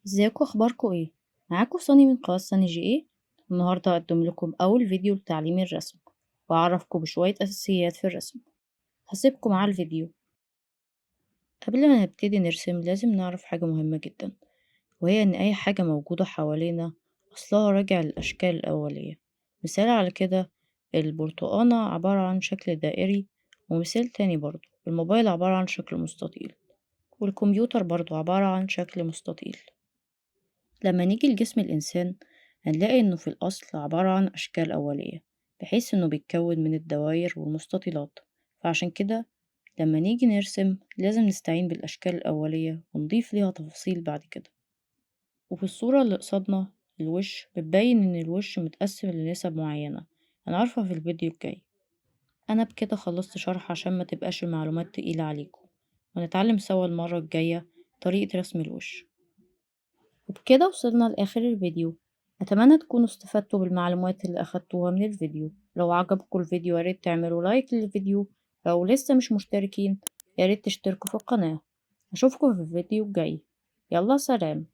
ازيكم اخباركم ايه؟ معاكم صاني من قناة صاني جي ايه. النهاردة هقدم لكم اول فيديو لتعليم الرسم واعرفكم بشوية اساسيات في الرسم. هسيبكم مع الفيديو. قبل ما نبتدي نرسم لازم نعرف حاجة مهمة جدا، وهي ان اي حاجة موجودة حوالينا اصلها راجع للاشكال الاولية. مثال على كده، البرتقانة عبارة عن شكل دائري، ومثال تاني برضو الموبايل عبارة عن شكل مستطيل، والكمبيوتر برضو عبارة عن شكل مستطيل. لما نيجي لجسم الإنسان هنلاقي إنه في الأصل عبارة عن أشكال أولية، بحيث إنه بيتكون من الدوائر والمستطيلات. فعشان كده لما نيجي نرسم لازم نستعين بالأشكال الأولية ونضيف ليها تفاصيل بعد كده. وفي الصورة اللي قصادنا الوش بتبين إن الوش متقسم لنسب معينة، هنعرفها في الفيديو الجاي. أنا بكده خلصت شرح عشان ما تبقاش المعلومات تقيلة عليكم، ونتعلم سوا المرة الجاية طريقة رسم الوش. وبكده وصلنا لآخر الفيديو. أتمنى تكونوا استفدتوا بالمعلومات اللي أخدتوها من الفيديو. لو عجبكم الفيديو ياريت تعملوا لايك للفيديو، لو لسه مش مشتركين ياريت تشتركوا في القناة. أشوفكم في الفيديو الجاي. يلا سلام.